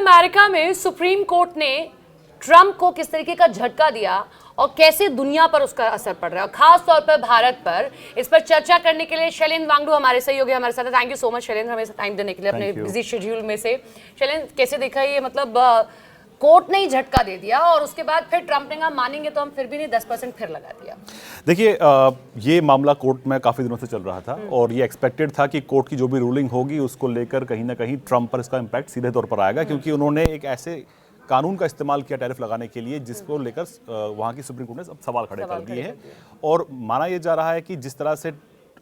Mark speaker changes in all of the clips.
Speaker 1: America में supreme court ने Trump को किस तरीके का झटका दिया और कैसे दुनिया पर उसका असर पड़ रहा है, खास तौर पर भारत पर, इस पर चर्चा करने के लिए शैलेंद्र वांगडू हमारे सहयोगी हमारे साथ है। Thank you so much Shailendra, हमें टाइम देने के लिए अपने बिजी शेड्यूल में से। शैलेंद्र, कैसे देखा ये, मतलब कोर्ट ने ही झटका दे दिया और उसके बाद फिर ट्रंप ने कहा मानेंगे तो हम फिर भी नहीं, 10% फिर लगा दिया।
Speaker 2: देखिए, ये मामला कोर्ट में काफ़ी दिनों से चल रहा था और ये एक्सपेक्टेड था कि कोर्ट की जो भी रूलिंग होगी उसको लेकर कहीं ना कहीं ट्रंप पर इसका इम्पैक्ट सीधे तौर पर आएगा, क्योंकि उन्होंने एक ऐसे कानून का इस्तेमाल किया टैरिफ लगाने के लिए जिसको लेकर वहाँ की सुप्रीम कोर्ट ने अब सवाल खड़े कर दिए हैं। और माना यह जा रहा है कि जिस तरह से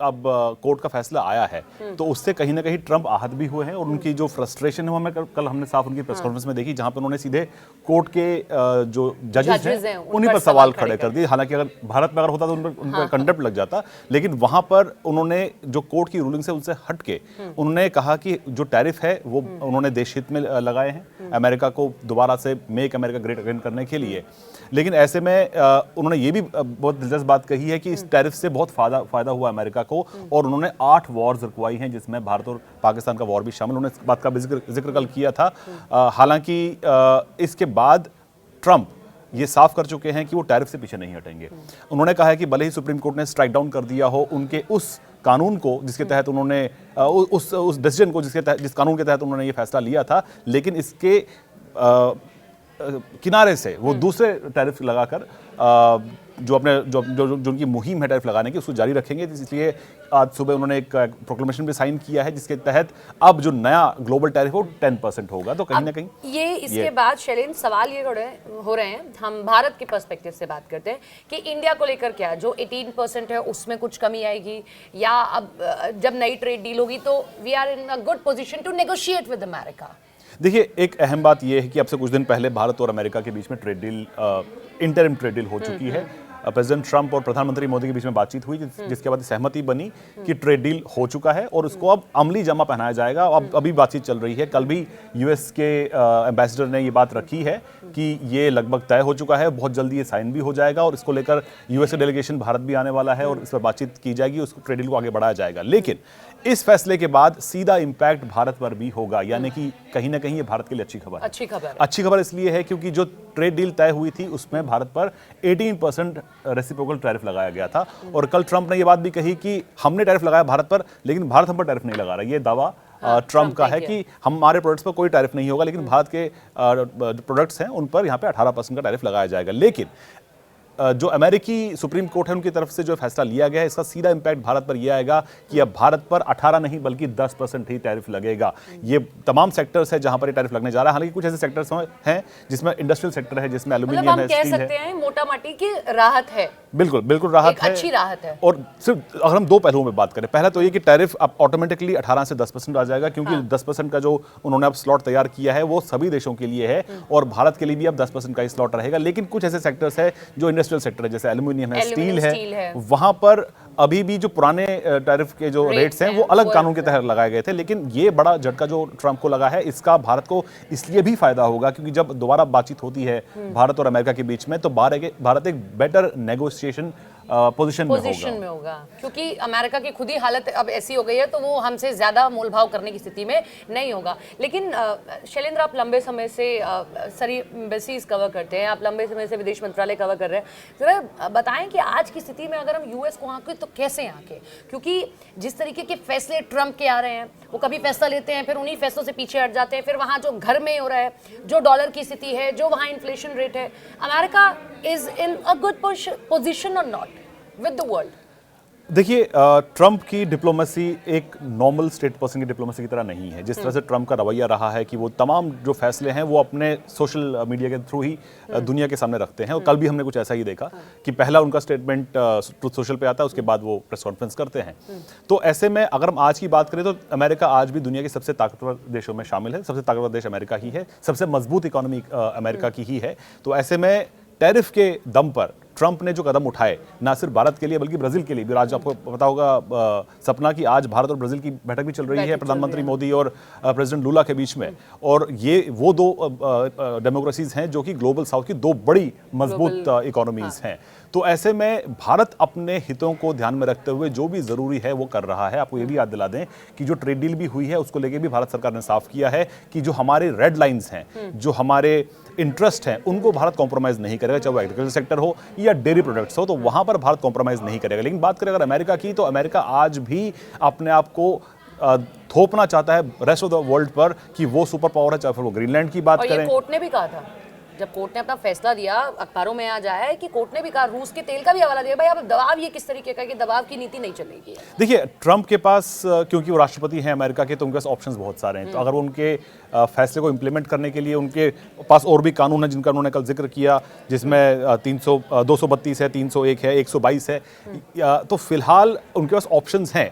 Speaker 2: अब कोर्ट का फैसला आया है तो उससे कहीं ना कहीं ट्रंप आहत भी हुए हैं और उनकी जो फ्रस्ट्रेशन है वो हमें कल हमने साफ उनकी प्रेस कॉन्फ्रेंस में देखी, जहां पर उन्होंने सीधे कोर्ट के जो जजेस हैं उन्हीं पर सवाल खड़े कर दिए। हालांकि अगर भारत में अगर होता तो उन पर कंडेप्ट लग जाता, लेकिन वहां पर उन्होंने जो कोर्ट की रूलिंग से उनसे हट के उन्होंने कहा कि जो टैरिफ है वो उन्होंने देश हित में लगाए हैं, अमेरिका को दोबारा से मेक अमेरिका ग्रेट अगेन करने के लिए। लेकिन ऐसे में उन्होंने ये भी बहुत दिलचस्प बात कही है कि इस टैरिफ से बहुत फायदा हुआ अमेरिका को, और उन्होंने 8 वॉर्स रुकवाई हैं जिसमें भारत और पाकिस्तान का वॉर भी शामिल। उन्होंने इस बात का भी जिक्र कल किया था। हालांकि इसके बाद ट्रंप ये साफ कर चुके हैं कि वो टैरिफ से पीछे नहीं हटेंगे। उन्होंने कहा है कि भले ही सुप्रीम कोर्ट ने स्ट्राइक डाउन कर दिया हो उनके उस कानून को जिसके तहत उन्होंने उस डिसीजन को जिस कानून के तहत उन्होंने ये फैसला लिया था, लेकिन इसके किनारे से वो दूसरे टैरिफ लगाकर जो अपने जो उनकी मुहिम है टैरिफ लगाने की उसको जारी रखेंगे। इसलिए आज सुबह उन्होंने एक प्रोक्लेमेशन भी साइन किया है जिसके तहत अब जो नया ग्लोबल टैरिफ हो 10% होगा। तो कहीं ना कहीं
Speaker 1: ये इसके बाद शैलेंद्र सवाल ये हो रहे हैं, हम भारत के पर्सपेक्टिव से बात करते हैं कि इंडिया को लेकर क्या जो 18% है उसमें कुछ कमी आएगी, या अब जब नई ट्रेड डील होगी तो we are in a good position to negotiate with America.
Speaker 2: देखिए, एक अहम बात यह है कि अब से कुछ दिन पहले भारत और अमेरिका के बीच में trade deal, interim trade deal हो चुकी है। प्रेसिडेंट ट्रंप और प्रधानमंत्री मोदी के बीच में बातचीत हुई जिसके बाद सहमति बनी कि ट्रेड डील हो चुका है और उसको अब अमली जमा पहनाया जाएगा। अब अभी बातचीत चल रही है। कल भी यूएस के एम्बेसडर ने ये बात रखी है कि ये लगभग तय हो चुका है, बहुत जल्दी ये साइन भी हो जाएगा और इसको लेकर यूएस का डेलीगेशन भारत भी आने वाला है और इस पर बातचीत की जाएगी, उसको ट्रेड डील को आगे बढ़ाया जाएगा। लेकिन इस फैसले के बाद सीधा इंपैक्ट भारत पर भी होगा, यानी कि कहीं ना कहीं ये भारत के लिए अच्छी खबर है। अच्छी खबर इसलिए है क्योंकि जो ट्रेड डील तय हुई थी उसमें भारत पर 18% रेसिप्रोकल टैरिफ लगाया गया था। और कल ट्रंप ने ये बात भी कही कि हमने टैरिफ लगाया भारत पर, लेकिन भारत हम पर टैरिफ नहीं लगा रहा। ये दावा ट्रंप का है कि हमारे प्रोडक्ट्स पर कोई टैरिफ नहीं होगा, लेकिन भारत के प्रोडक्ट्स हैं उन पर यहाँ पे 18% का टैरिफ लगाया जाएगा। लेकिन जो अमेरिकी सुप्रीम कोर्ट है उनकी तरफ से जो फैसला लिया गया है इसका सीधा इंपैक्ट भारत पर यह आएगा कि अब भारत पर 18 नहीं बल्कि 10% ही टैरिफ लगेगा। ये तमाम सेक्टर्स है जहां पर ये टैरिफ लगने जा रहा है। हालांकि कुछ ऐसे सेक्टर्स हैं जिसमें इंडस्ट्रियल सेक्टर है, जिसमें एल्यूमिनियम है, स्टील है।
Speaker 1: सकते हैं मोटा माटी की राहत है।
Speaker 2: बिल्कुल राहत है,
Speaker 1: अच्छी राहत है।
Speaker 2: और सिर्फ अगर हम दो पहलुओं में बात करें, पहला तो ये कि टैरिफ अब ऑटोमेटिकली 18 से 10% आ जाएगा, क्योंकि 10% का जो उन्होंने अब स्लॉट तैयार किया है वो सभी देशों के लिए है और भारत के लिए भी अब 10% का ही स्लॉट रहेगा। लेकिन कुछ ऐसे सेक्टर्स है जो इंडस्ट्रियल सेक्टर है, जैसे एल्यूमिनियम है, स्टील है, वहां पर अभी भी जो पुराने टैरिफ के जो रेट्स हैं वो अलग कानून के तहत लगाए गए थे। लेकिन ये बड़ा झटका जो ट्रंप को लगा है इसका भारत को इसलिए भी फायदा होगा क्योंकि जब दोबारा बातचीत होती है भारत और अमेरिका के बीच में तो भारत एक बेटर नेगोशिएशन पोजीशन में होगा,
Speaker 1: क्योंकि अमेरिका की खुद ही हालत अब ऐसी हो गई है तो वो हमसे ज्यादा मोलभाव करने की स्थिति में नहीं होगा। लेकिन शैलेंद्र, आप लंबे समय से सारी एम्बेसीज कवर करते हैं, आप लंबे समय से विदेश मंत्रालय कवर कर रहे हैं, जरा बताएं कि आज की स्थिति में अगर हम यूएस को आंकें तो कैसे आंकें, क्योंकि जिस तरीके के फैसले ट्रंप के आ रहे हैं वो कभी फैसला लेते हैं फिर उन्हीं फैसलों से पीछे हट जाते हैं, फिर वहां जो घर में हो रहा है, जो डॉलर की स्थिति है, जो वहां इन्फ्लेशन रेट है, America is in a good position और नॉट with the world?
Speaker 2: देखिए, ट्रंप की डिप्लोमेसी एक नॉर्मल स्टेट पर्सन की डिप्लोमेसी की तरह नहीं है। जिस तरह से ट्रंप का रवैया रहा है कि वो तमाम जो फैसले हैं वो अपने सोशल मीडिया के थ्रू ही दुनिया के सामने रखते हैं, और कल भी हमने कुछ ऐसा ही देखा कि पहला उनका स्टेटमेंट ट्रुथ सोशल पे आता है, उसके बाद वो प्रेस कॉन्फ्रेंस करते हैं। तो ऐसे में अगर हम आज की बात करें तो अमेरिका आज भी दुनिया के सबसे ताकतवर देशों में शामिल है। सबसे ताकतवर देश अमेरिका ही है, सबसे मजबूत इकोनॉमी अमेरिका की ही है। तो ऐसे में टैरिफ के दम पर ट्रंप ने जो कदम उठाए ना सिर्फ भारत के लिए बल्कि ब्राजील के लिए भी, आज आपको पता होगा सपना कि आज भारत और ब्राजील की बैठक भी चल रही है प्रधानमंत्री मोदी और प्रेसिडेंट लूला के बीच में, और ये वो दो डेमोक्रेसीज हैं जो कि ग्लोबल साउथ की दो बड़ी मजबूत इकोनॉमीज हैं। तो ऐसे में भारत अपने हितों को ध्यान में रखते हुए जो भी जरूरी है वो कर रहा है। आपको ये भी याद दिला दें कि जो ट्रेड डील भी हुई है उसको लेके भी भारत सरकार ने साफ किया है कि जो हमारे रेड लाइंस हैं, जो हमारे इंटरेस्ट हैं, उनको भारत कॉम्प्रोमाइज नहीं करेगा, चाहे वो एग्रीकल्चर सेक्टर हो या डेयरी प्रोडक्ट्स हो, तो वहां पर भारत कॉम्प्रोमाइज नहीं करेगा। लेकिन बात करें अगर अमेरिका की, तो अमेरिका आज भी अपने आप को थोपना चाहता है रेस्ट ऑफ द वर्ल्ड पर कि वो सुपर पावर है, चाहे फिर वो ग्रीनलैंड की बात
Speaker 1: और
Speaker 2: करें।
Speaker 1: ये कोर्ट ने भी कहा था, जब कोर्ट ने अपना फैसला दिया, अखबारों में आ जाया है कि कोर्ट ने भी कहा, रूस के तेल का भी हवाला दिया, भाई अब दबाव ये किस तरीके का है कि दबाव की नीति नहीं चलेगी।
Speaker 2: देखिए, ट्रंप के पास क्योंकि वो राष्ट्रपति हैं अमेरिका के, तो उनके पास ऑप्शंस बहुत सारे हैं। तो अगर वो उनके फैसले को इंप्लीमेंट करने के लिए उनके पास और भी कानून है जिनका उन्होंने कल जिक्र किया, जिसमें 232 है, 301 है, 122 है, तो फिलहाल उनके पास ऑप्शंस हैं।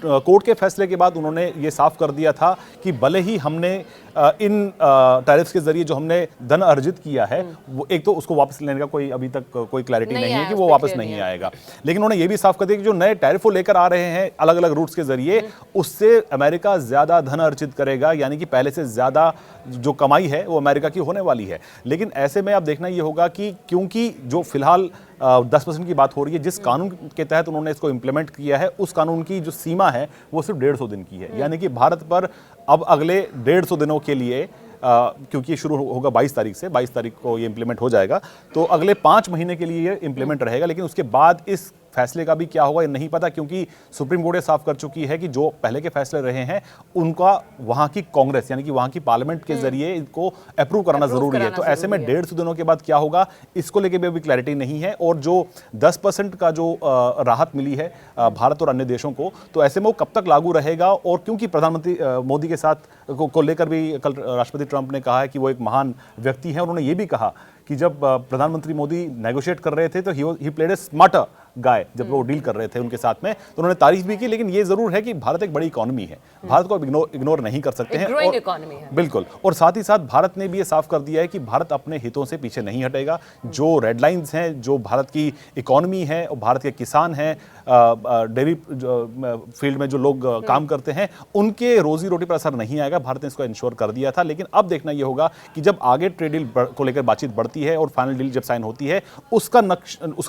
Speaker 2: कोर्ट के फैसले के बाद उन्होंने ये साफ कर दिया था कि भले ही हमने इन टैरिफ्स के जरिए जो हमने धन अर्जित किया है, वो एक तो उसको वापस लेने का कोई अभी तक कोई क्लैरिटी नहीं है कि वो वापस नहीं आएगा, लेकिन उन्होंने ये भी साफ कर दिया कि जो नए टैरिफ वो लेकर आ रहे हैं अलग अलग रूट्स के जरिए, उससे अमेरिका ज्यादा धन अर्जित करेगा, यानी कि पहले से ज्यादा जो कमाई है वो अमेरिका की होने वाली है। लेकिन ऐसे में अब देखना ये होगा कि क्योंकि जो फिलहाल 10% की बात हो रही है, जिस कानून के तहत उन्होंने इसको इंप्लीमेंट किया है, उस कानून की जो सीमा है वो सिर्फ 150 दिन की है। यानी कि भारत पर अब अगले 150 दिनों के लिए, क्योंकि ये शुरू होगा 22 तारीख से, 22 तारीख को ये इंप्लीमेंट हो जाएगा, तो अगले 5 महीने के लिए ये इंप्लीमेंट रहेगा। लेकिन उसके बाद इस फैसले का भी क्या होगा ये नहीं पता, क्योंकि सुप्रीम कोर्ट ये साफ कर चुकी है कि जो पहले के फैसले रहे हैं उनका वहां की कांग्रेस यानी कि वहां की पार्लियामेंट के जरिए इनको अप्रूव कराना जरूरी है। तो ऐसे में 150 दिनों के बाद क्या होगा इसको लेके भी अभी क्लैरिटी नहीं है। और जो 10% का जो राहत मिली है भारत और अन्य देशों को, तो ऐसे में वो कब तक लागू रहेगा, और क्योंकि प्रधानमंत्री मोदी के साथ को लेकर भी कल राष्ट्रपति ट्रंप ने कहा है कि वो एक महान व्यक्ति हैं। उन्होंने ये भी कहा कि जब प्रधानमंत्री मोदी नेगोशिएट कर रहे थे तो ही प्लेड ए स्मार्टर गाय, जब वो डील कर रहे थे उनके साथ में, तो उन्होंने तारीफ भी की। लेकिन ये जरूर है कि भारत एक बड़ी इकोनॉमी है, भारत को अब इग्नोर नहीं कर सकते हैं,
Speaker 1: ग्रोइंग इकोनॉमी है
Speaker 2: बिल्कुल। और साथ ही साथ भारत ने भी ये साफ कर दिया है कि भारत अपने हितों से पीछे नहीं हटेगा। जो रेड लाइंस हैं, जो भारत की इकोनॉमी है और भारत के किसान हैं, डेयरी फील्ड में जो लोग काम करते हैं, उनके रोजी रोटी पर असर नहीं आएगा, भारत ने इसको इंश्योर कर दिया था। लेकिन अब देखना यह होगा कि जब आगे ट्रेड डील को लेकर बातचीत बढ़ती है और फाइनल डील जब साइन होती है, उसका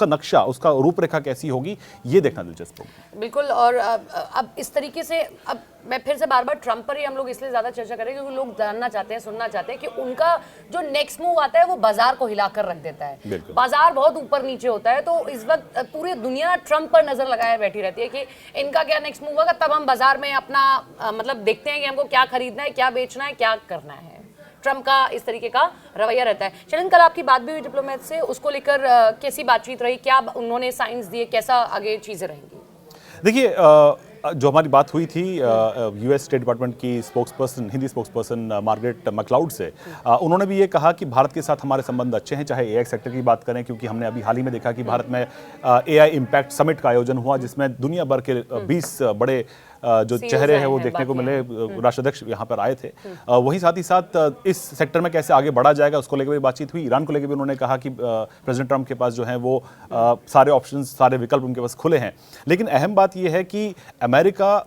Speaker 2: नक्शा, उसका रूपरेखा कैसी होगी, ये देखना दिलचस्प होगा।
Speaker 1: बिल्कुल। और अब इस तरीके से, अब मैं फिर से बार बार ट्रंप पर ही हम लोग इसलिए ज्यादा चर्चा करें क्योंकि लोग जानना चाहते हैं, सुनना चाहते हैं कि उनका जो नेक्स्ट मूव आता है वो बाजार को हिलाकर रख देता है। बाजार बहुत ऊपर नीचे होता है, तो इस वक्त पूरी दुनिया ट्रंप पर नजर लगाए बैठी रहती है कि इनका क्या नेक्स्ट मूव होगा, तब हम बाजार में अपना मतलब देखते हैं कि हमको क्या खरीदना है, क्या बेचना है, क्या करना है। ट्रंप का इस तरीके का रवैया रहता है। चलन, कल आपकी बात भी हुई डिप्लोमेट से, उसको लेकर कैसी बातचीत रही, क्या उन्होंने साइंस दिए, कैसा आगे चीजें रहेंगी?
Speaker 2: देखिए, जो हमारी बात हुई थी यूएस स्टेट डिपार्टमेंट की spokesperson, Hindi spokesperson Margaret McLeod से, उन्होंने भी ये कहा कि भारत के साथ हमारे संबंध अच्छे हैं, चाहे एआई सेक्टर की बात करें, क्योंकि हमने अभी हाल ही में देखा कि भारत में एआई इम्पैक्ट समिट का आयोजन हुआ, जिसमें दुनिया भर के 20 बड़े जो चेहरे हैं वो देखने को मिले, राष्ट्राध्यक्ष यहाँ पर आए थे। वहीं साथ ही साथ इस सेक्टर में कैसे आगे बढ़ा जाएगा उसको लेकर भी बातचीत हुई। ईरान को लेकर भी उन्होंने कहा कि प्रेसिडेंट ट्रंप के पास जो है वो सारे ऑप्शंस, सारे विकल्प उनके पास खुले हैं। लेकिन अहम बात यह है कि अमेरिका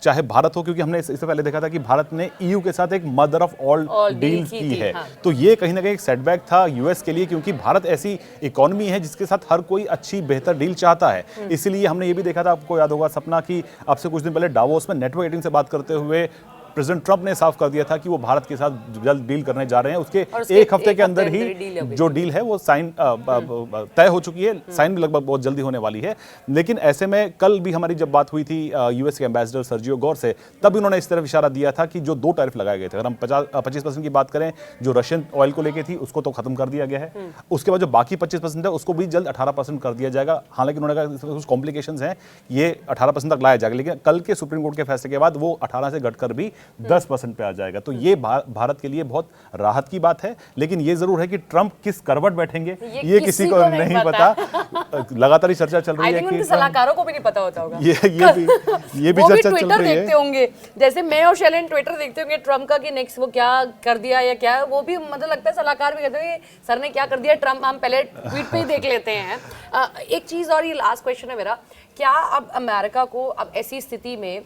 Speaker 2: चाहे भारत हो, क्योंकि हमने इससे पहले देखा था कि भारत ने ईयू के साथ एक मदर ऑफ ऑल डील्स की है, हाँ। तो ये कहीं ना कहीं एक सेटबैक था यूएस के लिए, क्योंकि भारत ऐसी इकोनॉमी है जिसके साथ हर कोई अच्छी बेहतर डील चाहता है। इसलिए हमने ये भी देखा था, आपको याद होगा सपना, कि अब से कुछ दिन पहले डावोस में नेटवर्क एटिंग से बात करते हुए प्रेसिडेंट ट्रंप ने साफ कर दिया था कि वो भारत के साथ जल्द डील करने जा रहे हैं। उसके एक हफ्ते के अंदर ही जो डील है वो साइन तय हो चुकी है, साइन भी लगभग बहुत जल्दी होने वाली है। लेकिन ऐसे में कल भी हमारी जब बात हुई थी यूएस के एम्बेसडर सर्जियो गौर से, तब उन्होंने इस तरफ इशारा दिया था कि जो 2 टैरिफ लगाए गए थे, अगर हम 25% की बात करें जो रशियन ऑयल को लेके थी, उसको तो खत्म कर दिया गया है। उसके बाद जो बाकी 25% है उसको भी जल्द 18% कर दिया जाएगा। हालांकि उन्होंने कहा कुछ कॉम्प्लिकेशंस हैं, ये 18% तक लाया जाएगा, लेकिन कल के सुप्रीम कोर्ट के फैसले के बाद वो 18 से घटकर भी 10% पे आ जाएगा। तो ये भारत के लिए बहुत राहत की बात है, लेकिन ये जरूर है कि ट्रंप किस करवट बैठेंगे ये किसी को नहीं पता। लगातार ही चर्चा चल रही है कि
Speaker 1: सलाहकारों को भी नहीं पता होता होगा।
Speaker 2: ये भी चर्चा चल रही है।
Speaker 1: देखते होंगे जैसे मैं और शैलेन ट्विटर देखते होंगे ट्रंप का कि नेक्स्ट वो क्या कर दिया या क्या, वो भी मतलब लगता है सलाहकार भी कहते हैं सर ने क्या कर दिया ट्रंप, हम पहले ट्वीट पे ही देख लेते हैं। एक चीज और, ये लास्ट क्वेश्चन है मेरा, क्या अब अमेरिका को अब ऐसी स्थिति में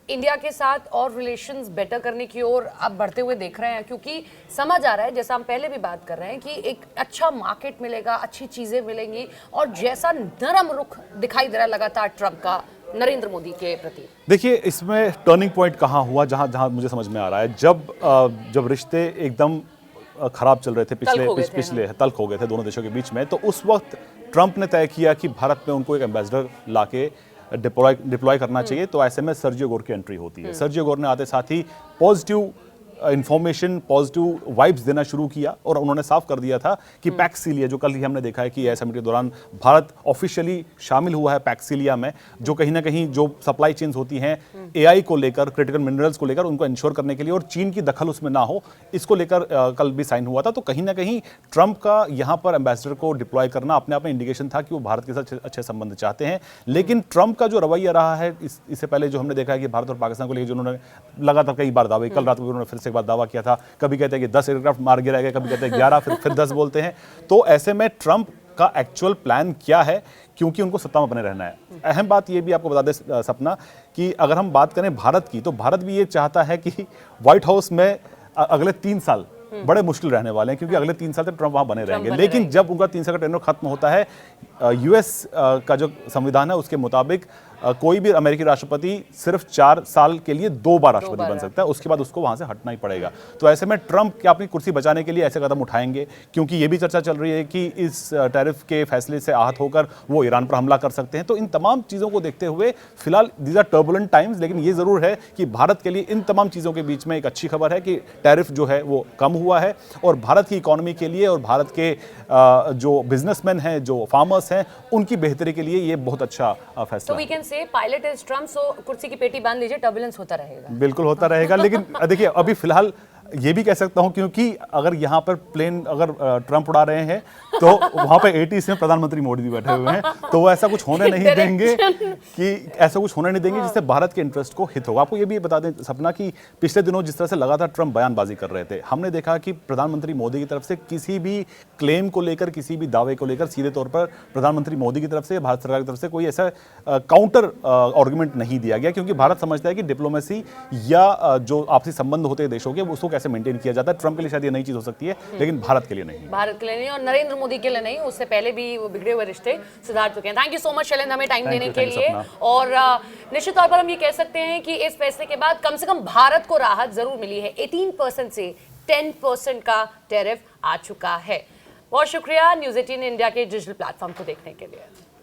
Speaker 1: इंडिया के साथ और रिलेशंस बेटर करने की ओर अब बढ़ते हुए देख रहे हैं? क्योंकि समझ आ रहा है, जैसा हम पहले भी बात कर रहे हैं, कि एक अच्छा मार्केट मिलेगा, अच्छी चीजें मिलेंगी, और जैसा नरम रुख दिखाई दे रहा है लगातार ट्रंप का नरेंद्र मोदी के प्रति।
Speaker 2: देखिए, इसमें टर्निंग पॉइंट कहाँ हुआ, जहां मुझे समझ में आ रहा है, जब रिश्ते एकदम खराब चल रहे थे, पिछले तल्ख हो गए थे दोनों देशों के बीच में, तो उस वक्त ट्रंप ने तय किया कि भारत में उनको एक एम्बेसडर लाके डिप्लॉय करना चाहिए। तो ऐसे में सर्जियो गोर की एंट्री होती है। सर्जियो गोर ने आते साथ ही पॉजिटिव इंफॉर्मेशन, पॉजिटिव वाइब्स देना शुरू किया, और उन्होंने साफ कर दिया था कि पैक्सिलिया, जो कल ही हमने देखा है कि एस समिट के दौरान भारत ऑफिशियली शामिल हुआ है पैक्सिलिया में, जो कहीं ना कहीं जो सप्लाई चेन्स होती हैं एआई को लेकर, क्रिटिकल मिनरल्स को लेकर, उनको इंश्योर करने के लिए, और चीन की दखल उसमें ना हो, इसको लेकर कल भी साइन हुआ था। तो कहीं ना कहीं ट्रंप का यहाँ पर एम्बेसडर को डिप्लॉय करना अपने आप में इंडिकेशन था कि वो भारत के साथ अच्छे संबंध चाहते हैं। लेकिन ट्रंप का जो रवैया रहा है, इससे पहले जो हमने देखा है कि भारत और पाकिस्तान को लेकर जो उन्होंने लगातार कई बार दावे, कल रात को उन्होंने फिर से एक बार दावा किया था, कभी कहते हैं कि 10 एयरक्राफ्ट मार गिराए गए, कभी कहते हैं 11, फिर 10 बोलते हैं। तो ऐसे में ट्रंप का एक्चुअल प्लान क्या है, क्योंकि उनको सत्ता में बने रहना है। अहम बात ये भी आपको बता दें सपना, कि अगर हम बात करें भारत की, तो भारत भी ये चाहता है कि व्हाइट हाउस में अगले 3 साल बड़े मुश्किल रहने वाले हैं, क्योंकि अगले 3 साल तक ट्रंप वहां बने रहेंगे। लेकिन जब उनका 3 साल का टेन्योर खत्म होता है, यूएस का जो संविधान है उसके मुताबिक कोई भी अमेरिकी राष्ट्रपति सिर्फ 4 साल के लिए 2 बार राष्ट्रपति बन सकता है, उसके बाद उसको वहां से हटना ही पड़ेगा। तो ऐसे में ट्रंप क्या अपनी कुर्सी बचाने के लिए ऐसे कदम उठाएंगे? क्योंकि ये भी चर्चा चल रही है कि इस टैरिफ के फैसले से आहत होकर वो ईरान पर हमला कर सकते हैं। तो इन तमाम चीज़ों को देखते हुए फिलहाल दीज आर टर्बुलेंट टाइम्स, लेकिन ये जरूर है कि भारत के लिए इन तमाम चीज़ों के बीच में एक अच्छी खबर है कि टैरिफ जो है वो कम हुआ है, और भारत की इकोनॉमी के लिए और भारत के जो बिजनेसमैन हैं, जो फार्मर्स हैं, उनकी बेहतरी के लिए ये बहुत अच्छा फैसला है।
Speaker 1: We can say pilot is Trump, so कुर्सी की पेटी बांध लीजिए, टर्बुलेंस होता रहेगा।
Speaker 2: बिल्कुल होता रहेगा। लेकिन देखिए, अभी फिलहाल ये भी कह सकता हूं, क्योंकि अगर यहाँ पर प्लेन अगर ट्रंप उड़ा रहे हैं, तो वहां पे 80 में प्रधानमंत्री मोदी भी बैठे हुए हैं, तो वो ऐसा कुछ होने नहीं देंगे जिससे भारत के इंटरेस्ट को हित होगा। आपको ये भी बता दें सपना, कि पिछले दिनों जिस तरह से लगातार ट्रंप बयानबाजी कर रहे थे, हमने देखा कि प्रधानमंत्री मोदी की तरफ से किसी भी क्लेम को लेकर, किसी भी दावे को लेकर सीधे तौर पर प्रधानमंत्री मोदी की तरफ से, भारत सरकार की तरफ से कोई ऐसा काउंटर आर्गुमेंट नहीं दिया गया, क्योंकि भारत समझता है कि डिप्लोमेसी या जो आपसी संबंध होते हैं देशों के, उसको कैसे मेंटेन किया जाता है। ट्रंप के लिए शायद ये नई चीज हो सकती है, लेकिन भारत के लिए नहीं।
Speaker 1: भारत के लिए नहीं, और नरेंद्र मोदी के लिए नहीं, उससे पहले भी वो बिगड़े हुए रिश्ते सुधार चुके हैं। Thank you so much Shailendra, हमें टाइम देने के लिए। और निश्चित तौर पर हम ये कह सकते हैं कि इस फैसले के बाद कम से कम भारत को राहत जरूर मिली है। 18% से 10% का टैरिफ आ चुका है। बहुत शुक्रिया न्यूज़ 18 इंडिया के डिजिटल प्लेटफॉर्म को देखने के लिए।